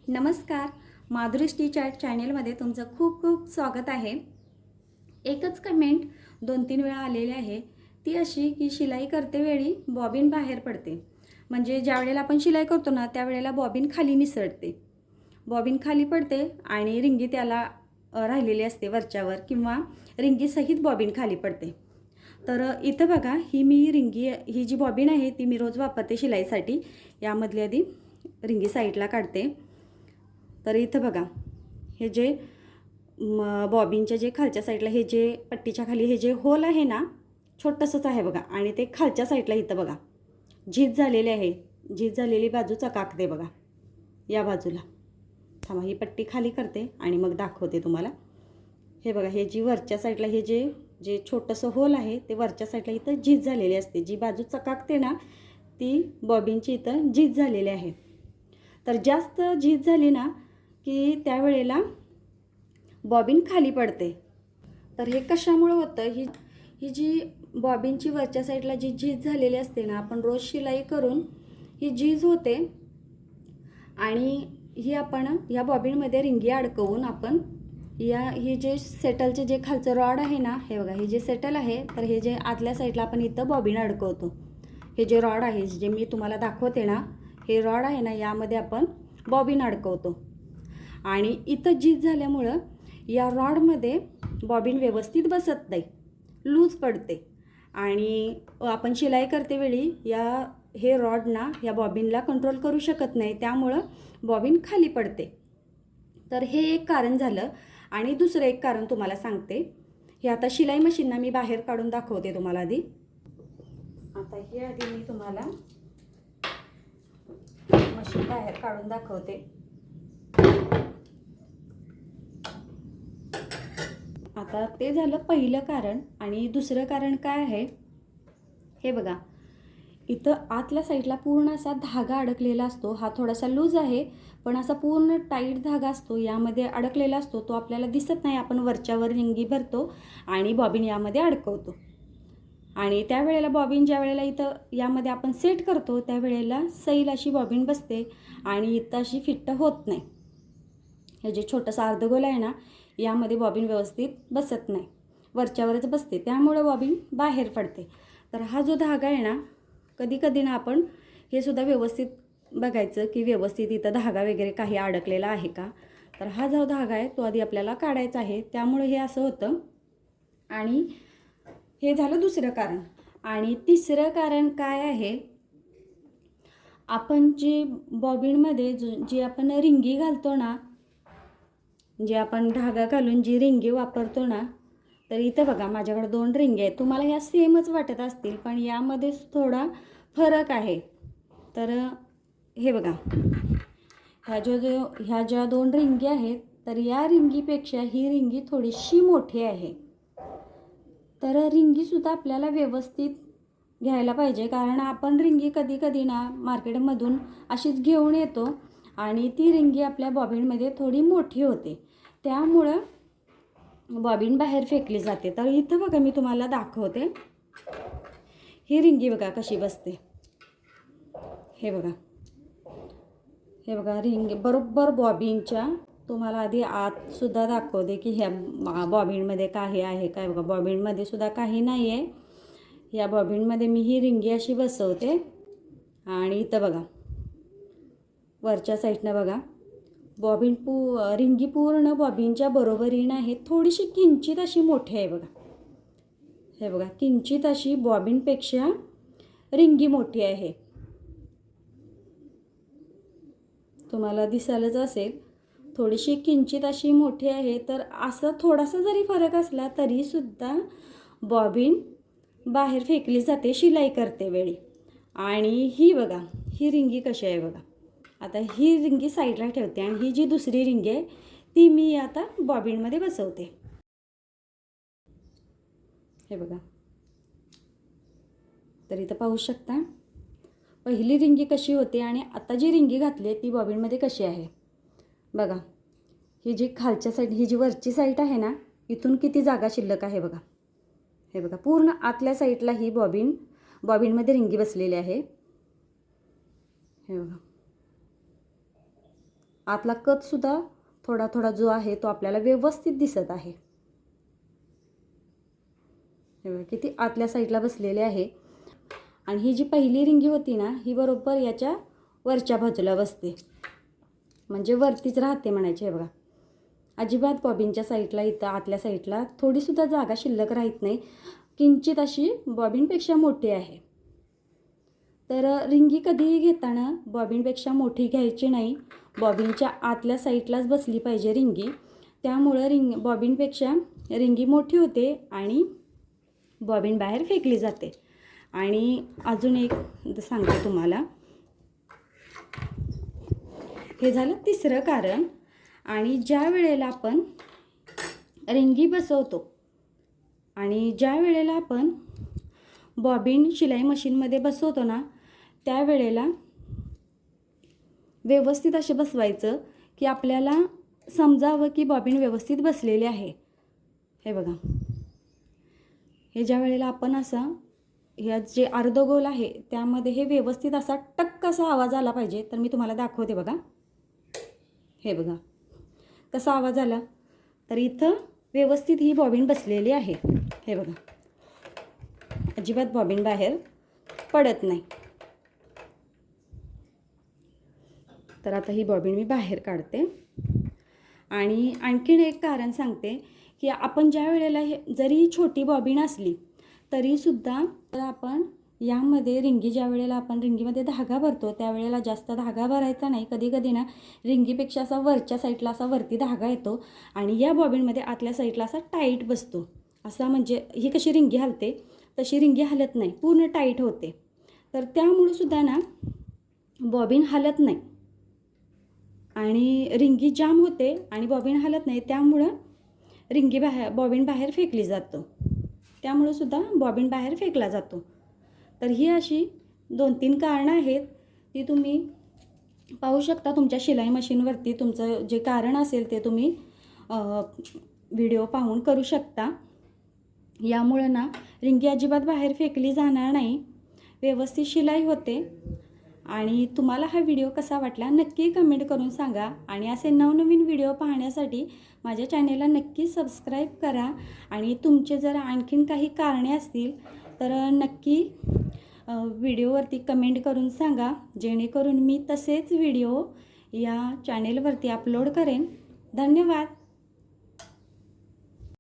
नमस्कार. Madhuri stitch art चॅनेलमध्ये तुमचं खूप खूप स्वागत आहे. एकच कमेंट 2-3 वेळा आलेली आहे, ती अशी की शिलाई करते वेळी बॉबिन बाहेर पडते. म्हणजे ज्यावेळेला आपण शिलाई करतो ना त्यावेळेला बॉबिन खाली निसरते, बॉबिन खाली पडते आणि रिंगी त्याला राहिलेली असते वरच्यावर किंवा रिंगीसहित बॉबिन खाली पडते. तर इथं बघा, ही मी रिंगी, ही जी बॉबिन आहे ती मी रोज वापरते शिलाईसाठी. यामधली आधी रिंगी साईडला काढते. तर इथं बघा, हे जे बॉबिनच्या जे खालच्या साईडला हे जे पट्टीच्या खाली हे जे होल आहे ना, छोटंसंच आहे बघा. आणि ते खालच्या साईडला इथं बघा झीज झालेली आहे. झीज झालेली बाजू चकाकते बघा या बाजूला. थांबा, ही पट्टी खाली करते आणि मग दाखवते तुम्हाला. हे बघा, हे जी वरच्या साईडला हे जे जे छोटंसं होल आहे ते वरच्या साईडला इथं झीज झालेली असते. जी बाजू चकाकते ना ती बॉबिनची इथं झीज झालेली आहे. तर जास्त झीज झाली ना की त्यावेळेला बॉबिन खाली पडते. तर हे कशामुळे होतं? ही जी बॉबिनची वरच्या साईडला जी झीज झालेली असते ना, आपण रोज शिलाई करून ही झीज होते आणि ही आपण या बॉबिनमध्ये रिंगी अडकवून आपण ही जे सेटलचे जे खालचं रॉड आहे ना, हे बघा, हे जे सेटल आहे तर हे जे आतल्या साईडला आपण इथं बॉबिन अडकवतो. हे जे रॉड आहे जे मी तुम्हाला दाखवते ना, हे रॉड आहे ना, यामध्ये आपण बॉबिन अडकवतो आणि इथं झीज झाल्यामुळं या रॉडमध्ये बॉबिन व्यवस्थित बसत नाही, लूज पडते आणि आपण शिलाई करते वेळी हे रॉड ना या बॉबिनला कंट्रोल करू शकत नाही, त्यामुळं बॉबिन खाली पडते. तर हे एक कारण झालं. आणि दुसरं एक कारण तुम्हाला सांगते. हे आता शिलाई मशीनना मी बाहेर काढून दाखवते तुम्हाला आधी. आता हे आधी मी तुम्हाला मशीन बाहेर काढून दाखवते. आता ते झालं पहिलं कारण. आणि दुसरं कारण काय आहे, हे बघा, इथं आतल्या साईडला पूर्ण असा धागा अडकलेला असतो. हा थोडासा लूज आहे पण असा पूर्ण टाईट धागा असतो, यामध्ये अडकलेला असतो. तो आपल्याला दिसत नाही. आपण वरच्यावर रिंगी भरतो आणि बॉबिन यामध्ये अडकवतो आणि त्यावेळेला बॉबिन ज्या वेळेला इथं यामध्ये आपण सेट करतो त्यावेळेला सैल अशी बॉबिन बसते आणि इथं अशी फिट्ट होत नाही. हे जे छोटंसं अर्धगोल आहे ना, यामध्ये बॉबिन व्यवस्थित बसत नाही, वरच्यावरच बसते, त्यामुळे बॉबिन बाहेर पडते. तर हा जो धागा आहे ना, कधी कधी ना आपण हे सुद्धा व्यवस्थित बघायचं की व्यवस्थित इथं धागा वगैरे काही अडकलेला आहे का. तर हा जो धागा आहे तो आधी आपल्याला काढायचा आहे, त्यामुळे हे असं होतं. आणि हे झालं दुसरं कारण. आणि तिसरं कारण काय आहे, आपण जी बॉबिनमध्ये जी आपण रिंगी घालतो ना, जे आपण धागा घालून जी रिंगी वापरतो ना, तर इथं बघा माझ्याकडे 2 रिंगी आहेत. तुम्हाला ह्या सेमच वाटत असतील पण यामध्ये थोडा फरक आहे. तर हे बघा, ह्या ज्या 2 रिंगी आहेत तर या रिंगीपेक्षा ही रिंगी थोडीशी मोठी आहे. तर रिंगीसुद्धा आपल्याला व्यवस्थित घ्यायला पाहिजे, कारण आपण रिंगी कधी कधी ना मार्केटमधून अशीच घेऊन येतो आणि ती रिंगी आपल्या बॉबिनमध्ये थोडी मोठी होते, त्यामुळं बॉबिन बाहेर फेकली जाते. तर इथं बघा मी तुम्हाला दाखवते. ही रिंगी बघा कशी बसते. हे बघा, हे बघा रिंगी बरोबर बॉबिनच्या. तुम्हाला आधी आतसुद्धा दाखवते की ह्या बॉबिनमध्ये काही आहे काय. बघा, बॉबिनमध्ये सुद्धा काही नाही आहे. या बॉबिनमध्ये मी ही रिंगी अशी बसवते आणि इथं बघा वरच्या साईडनं बघा बॉबिन रिंगी पूर्ण बॉबिनच्या बरोबरीनं आहे. थोडीशी किंचित अशी मोठी आहे बघा. हे बघा, किंचित अशी बॉबिनपेक्षा रिंगी मोठी आहे. तुम्हाला दिसायलाच असेल, थोडीशी किंचित अशी मोठी आहे. तर असं थोडासा जरी फरक असला तरीसुद्धा बॉबिन बाहेर फेकली जाते शिलाई करते वेळी. आणि ही बघा, ही रिंगी कशी आहे बघा. आता ही रिंगी साईडला ठेवते आणि ही जी दुसरी रिंगी आहे ती मी आता बॉबिनमध्ये बसवते. हे बघा, तर इथं पाहू शकता पहिली रिंगी कशी होती आणि आता जी रिंगी घातली आहे ती बॉबिनमध्ये कशी आहे बघा. ही जी खालच्या साईड, ही जी वरची साईड आहे ना, इथून किती जागा शिल्लक आहे बघा. हे बघा, पूर्ण आतल्या साईडला ही बॉबिनमध्ये रिंगी बसलेली आहे. हे बघा, आतला कटसुद्धा थोडा थोडा जो आहे तो आपल्याला व्यवस्थित दिसत आहे. हे बघा किती आतल्या साईडला बसलेले आहे. आणि ही जी पहिली रिंगी होती ना, ही बरोबर याच्या वरच्या बाजूला बसते, म्हणजे वरतीच राहते म्हणायचे. हे बघा अजिबात बॉबिनच्या साईडला इथं आतल्या साईडला थोडीसुद्धा जागा शिल्लक राहत नाही. किंचित अशी बॉबिनपेक्षा मोठी आहे. तर रिंगी कधीही घेताना बॉबिनपेक्षा मोठी घ्यायची नाही. बॉबिनच्या आतल्या साईडलाच बसली पाहिजे रिंगी. त्यामुळं बॉबिनपेक्षा रिंगी मोठी होते आणि बॉबिन बाहेर फेकली जाते. आणि अजून एक सांगते तुम्हाला, हे झालं तिसरं कारण. आणि ज्या वेळेला आपण रिंगी बसवतो आणि ज्या वेळेला आपण बॉबिन शिलाई मशीनमध्ये बसवतो ना, त्यावेळेला व्यवस्थित असे बसवायचं की आपल्याला समजावं की बॉबिन व्यवस्थित बसलेले आहे. हे बघा, हे ज्या वेळेला आपण असा ह्या जे अर्धगोल आहे त्यामध्ये हे व्यवस्थित असा टक्क असा आवाज आला पाहिजे. तर मी तुम्हाला दाखवते बघा. हे बघा कसा आवाज आला. तर इथं व्यवस्थित ही बॉबिन बसलेली आहे. हे बघा अजिबात बॉबिन बाहेर पडत नाही. तर आता ही बॉबिन मी बाहेर काढते. आणि आणखीन एक कारण सांगते की आपण ज्या वेळेला जरी छोटी बॉबिन असली तरीसुद्धा आपण यामध्ये रिंगी ज्या वेळेला आपण रिंगीमध्ये धागा भरतो त्यावेळेला जास्त धागा भरायचा नाही. कधी कधी ना रिंगीपेक्षा असा वरच्या साईडला असा वरती धागा येतो आणि या बॉबिनमध्ये आतल्या साईडला असा टाईट बसतो. असा म्हणजे ही कशी रिंगी हलते तशी रिंगी हलत नाही, पूर्ण टाईट होते. तर त्यामुळं सुद्धा ना बॉबिन हलत नाही आणि रिंगी जाम होते आणि बॉबिन हलत नाही. त्यामुळं बॉबिन बाहेर फेकली जातो. त्यामुळं सुद्धा बॉबिन बाहेर फेकला जातो. तर ही अशी 2-3 कारणं आहेत ती तुम्ही पाहू शकता तुमच्या शिलाई मशीनवरती. तुमचं जे कारण असेल ते तुम्ही व्हिडिओ पाहून करू शकता. यामुळं ना रिंगी अजिबात बाहेर फेकली जाणार नाही, व्यवस्थित शिलाई होते. आणि तुम्हाला हा व्हिडिओ कसा वाटला नक्की कमेंट करून सांगा. आणि असे नवनवीन व्हिडिओ पाहण्यासाठी माझ्या चॅनेलला नक्की सबस्क्राईब करा. आणि तुमचे जर आणखीन काही कारणे असतील तर नक्की व्हिडिओवरती कमेंट करून सांगा, जेणेकरून मी तसेच व्हिडिओ या चॅनेलवरती अपलोड करेन. धन्यवाद.